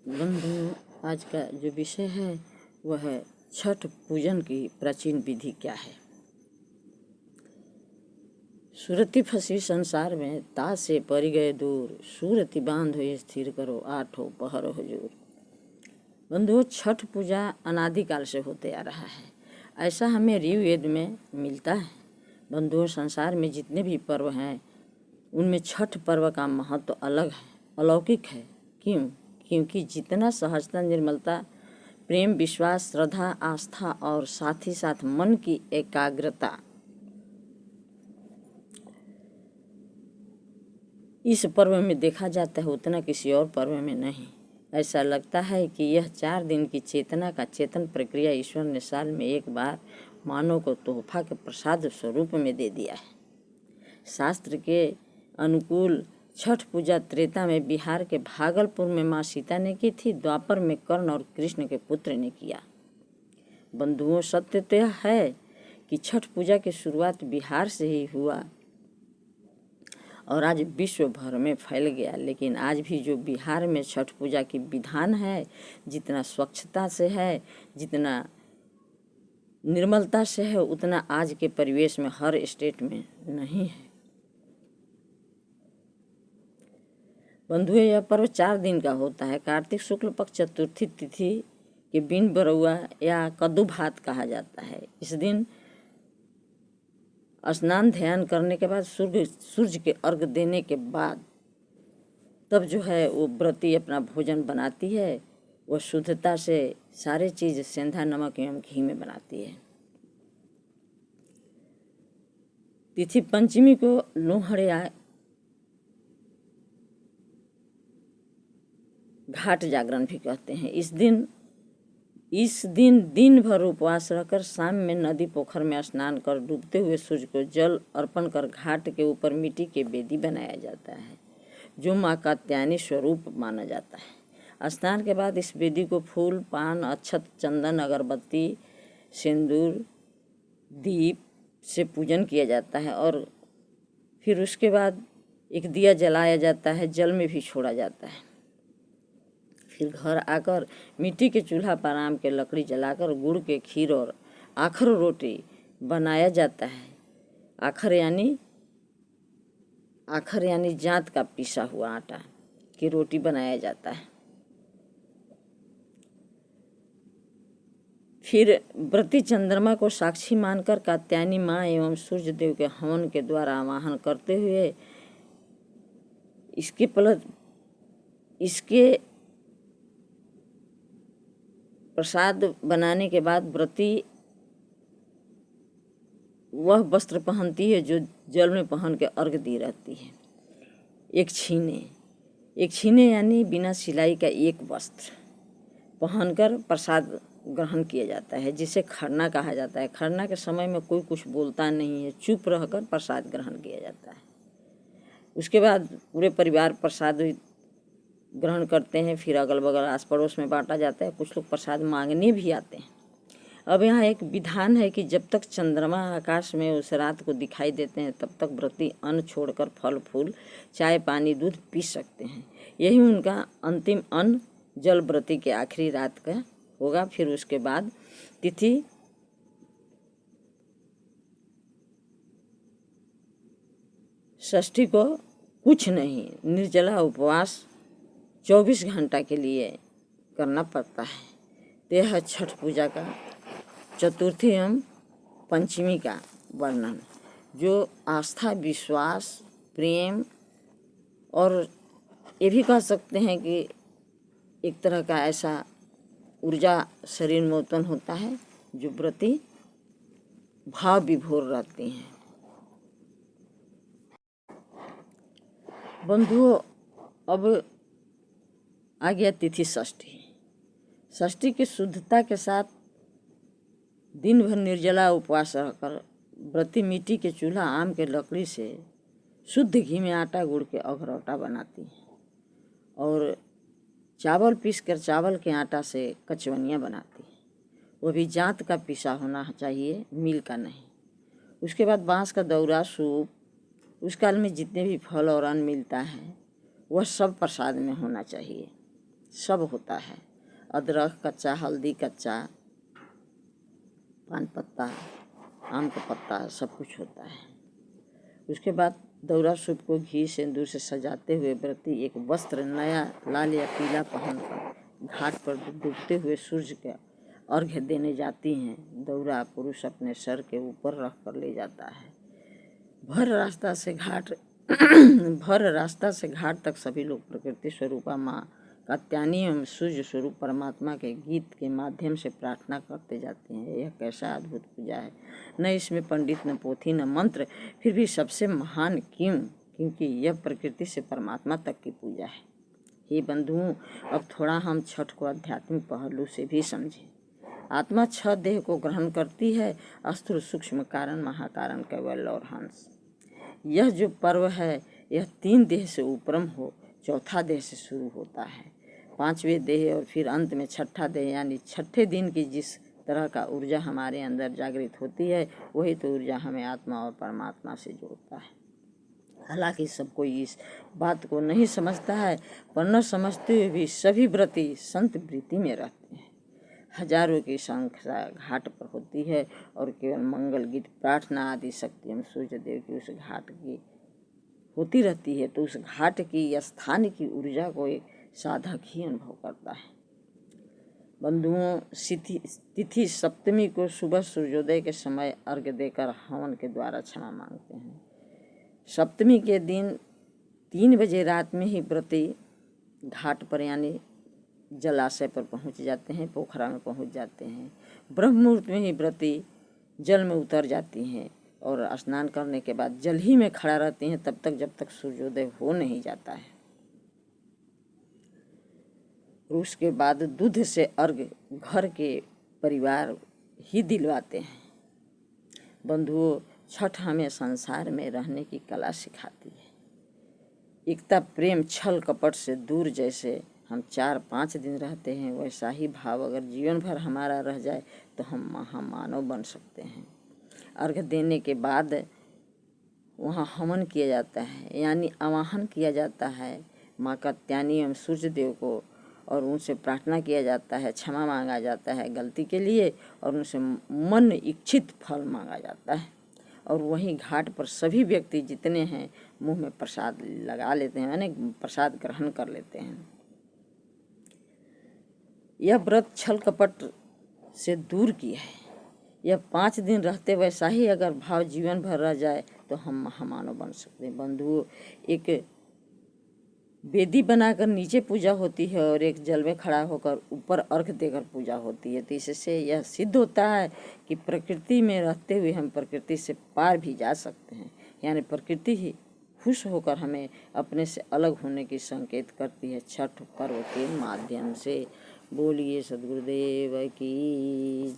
बंधु, आज का जो विषय है वह है छठ पूजन की प्राचीन विधि क्या है। सुरति फंसी संसार में, ताज से परि गए दूर, सूरति बांधो स्थिर करो, आठों पहर हुजूर। बंधुओं, छठ पूजा अनादिकाल से होते आ रहा है, ऐसा हमें ऋग्वेद में मिलता है। बंधुओं, संसार में जितने भी पर्व हैं उनमें छठ पर्व का महत्व अलग है, अलौकिक है। क्यों? क्योंकि जितना सहजता, निर्मलता, प्रेम, विश्वास, श्रद्धा, आस्था और साथ ही साथ मन की एकाग्रता इस पर्व में देखा जाता है, उतना किसी और पर्व में नहीं। ऐसा लगता है कि यह 4 दिन की चेतना का चेतन प्रक्रिया ईश्वर ने साल में एक बार मानव को तोहफा के प्रसाद स्वरूप में दे दिया है। शास्त्र के अनुकूल छठ पूजा त्रेता में बिहार के भागलपुर में माँ सीता ने की थी, द्वापर में कर्ण और कृष्ण के पुत्र ने किया। बंधुओं, सत्य तो यह है कि छठ पूजा की शुरुआत बिहार से ही हुआ और आज विश्व भर में फैल गया। लेकिन आज भी जो बिहार में छठ पूजा की विधान है, जितना स्वच्छता से है, जितना निर्मलता से है, उतना आज के परिवेश में हर स्टेट में नहीं है। बंधुओं, यह पर्व 4 दिन का होता है। कार्तिक शुक्ल पक्ष चतुर्थी तिथि के बिन बरुआ या कद्दू भात कहा जाता है। इस दिन स्नान ध्यान करने के बाद सूर्य के अर्घ देने के बाद तब जो है वो व्रती अपना भोजन बनाती है। वह शुद्धता से सारे चीज़ सेंधा नमक एवं घी में बनाती है। तिथि पंचमी को लोहड़िया घाट जागरण भी कहते हैं। इस दिन दिन भर उपवास रहकर शाम में नदी पोखर में स्नान कर डूबते हुए सूर्य को जल अर्पण कर घाट के ऊपर मिट्टी के वेदी बनाया जाता है, जो माँ कात्यायनी स्वरूप माना जाता है। स्नान के बाद इस वेदी को फूल, पान, अक्षत, चंदन, अगरबत्ती, सिंदूर, दीप से पूजन किया जाता है और फिर उसके बाद एक दिया जलाया जाता है, जल में भी छोड़ा जाता है। फिर घर आकर मिट्टी के चूल्हा पर आम के लकड़ी जलाकर गुड़ के खीर और आखर रोटी बनाया जाता है। आखर यानी जांत का पिसा हुआ आटा की रोटी बनाया जाता है। फिर व्रती चंद्रमा को साक्षी मानकर कात्यायनी माँ एवं सूर्य देव के हवन के द्वारा आवाहन करते हुए इसके प्रसाद बनाने के बाद व्रती वह वस्त्र पहनती है जो जल में पहन के अर्घ दी रहती है। एक छीने यानी बिना सिलाई का एक वस्त्र पहनकर प्रसाद ग्रहण किया जाता है, जिसे खरना कहा जाता है। खरना के समय में कोई कुछ बोलता नहीं है, चुप रहकर प्रसाद ग्रहण किया जाता है। उसके बाद पूरे परिवार प्रसाद ग्रहण करते हैं, फिर अगल बगल आस पड़ोस में बांटा जाता है। कुछ लोग प्रसाद मांगने भी आते हैं। अब यहाँ एक विधान है कि जब तक चंद्रमा आकाश में उस रात को दिखाई देते हैं तब तक व्रती अन्न छोड़कर फल फूल, चाय, पानी, दूध पी सकते हैं। यही उनका अंतिम अन्न जल व्रती के आखिरी रात का होगा। फिर उसके बाद तिथि षष्ठी को कुछ नहीं, निर्जला उपवास 24 घंटा के लिए करना पड़ता है। यह है छठ पूजा का चतुर्थी एवं पंचमी का वर्णन, जो आस्था, विश्वास, प्रेम और ये भी कह सकते हैं कि एक तरह का ऐसा ऊर्जा शरीर में उत्पन्न होता है जो व्रती भाव विभोर रहती हैं। बंधुओं, अब आ गया तिथि षष्ठी की शुद्धता के साथ दिन भर निर्जला उपवास रहकर व्रती मिट्टी के चूल्हा, आम के लकड़ी से शुद्ध घी में आटा गुड़ के अखरौटा बनाती है और चावल पीसकर चावल के आटा से कचवनियाँ बनाती है। वो भी जांत का पिसा होना चाहिए, मिल का नहीं। उसके बाद बांस का दौरा, सूप, उस काल में जितने भी फल और अन्न मिलता है वह सब प्रसाद में होना चाहिए। सब होता है। अदरक कच्चा, हल्दी कच्चा, पान पत्ता, आम का पत्ता, सब कुछ होता है। उसके बाद दौरा सूप को घी सिंदूर से सजाते हुए व्रती एक वस्त्र नया लाल या पीला पहनकर घाट पर डूबते हुए सूर्य का अर्घ्य देने जाती हैं। दौरा पुरुष अपने सर के ऊपर रख कर ले जाता है। भर रास्ता से घाट तक सभी लोग प्रकृति स्वरूपा माँ कात्यायनी एवं सूर्य स्वरूप परमात्मा के गीत के माध्यम से प्रार्थना करते जाते हैं। यह कैसा अद्भुत पूजा है। न इसमें पंडित, न पोथी, न मंत्र, फिर भी सबसे महान क्यों? क्योंकि यह प्रकृति से परमात्मा तक की पूजा है। हे बंधुओं, अब थोड़ा हम छठ को आध्यात्मिक पहलू से भी समझें। आत्मा 6 देह को ग्रहण करती है, स्थूल, सूक्ष्म, कारण, महाकारण, कैवल्य और हंस। यह जो पर्व है यह 3 देह से उपरम हो, चौथा देह से शुरू होता है, 5वें देह और फिर अंत में छठा देह, यानी छठे दिन की जिस तरह का ऊर्जा हमारे अंदर जागृत होती है वही तो ऊर्जा हमें आत्मा और परमात्मा से जोड़ता है। हालांकि सब कोई इस बात को नहीं समझता है, पर न समझते हुए भी सभी व्रती संत वृत्ति में रहते हैं। हजारों की संख्या घाट पर होती है और केवल मंगल गीत, प्रार्थना आदि शक्ति हम सूर्य देव की उस घाट की होती रहती है, तो उस घाट की या स्थान की ऊर्जा को एक साधक ही अनुभव करता है। बंधुओं, तिथि सप्तमी को सुबह सूर्योदय के समय अर्घ्य देकर हवन के द्वारा क्षमा मांगते हैं। सप्तमी के दिन 3 बजे रात में ही व्रती घाट पर यानी जलाशय पर पहुंच जाते हैं, पोखरा में पहुंच जाते हैं। ब्रह्म मुहूर्त में ही व्रती जल में उतर जाती हैं और स्नान करने के बाद जल ही में खड़ा रहती हैं तब तक जब तक सूर्योदय हो नहीं जाता है। उसके बाद दूध से अर्घ्य घर के परिवार ही दिलवाते हैं। बंधुओं, छठ हमें संसार में रहने की कला सिखाती है। एकता, प्रेम, छल कपट से दूर जैसे हम 4-5 दिन रहते हैं, वैसा ही भाव अगर जीवन भर हमारा रह जाए तो हम महामानव बन सकते हैं। अर्घ्य देने के बाद वहाँ हवन किया जाता है, यानी आवाहन किया जाता है माँ कात्यायनी एवं सूर्य देव को, और उनसे प्रार्थना किया जाता है, क्षमा मांगा जाता है गलती के लिए, और उनसे मन इच्छित फल मांगा जाता है। और वहीं घाट पर सभी व्यक्ति जितने हैं मुंह में प्रसाद लगा लेते हैं, यानी प्रसाद ग्रहण कर लेते हैं। यह व्रत छल कपट से दूर की है। यह 5 दिन रहते वैसा ही अगर भाव जीवन भर रह जाए तो हम महामानव बन सकते हैं। बंधुओं, एक वेदी बनाकर नीचे पूजा होती है और एक जल में खड़ा होकर ऊपर अर्घ्य देकर पूजा होती है। तो इससे यह सिद्ध होता है कि प्रकृति में रहते हुए हम प्रकृति से पार भी जा सकते हैं, यानी प्रकृति ही खुश होकर हमें अपने से अलग होने की संकेत करती है छठ पर्व के माध्यम से। बोलिए सद्गुरुदेव की।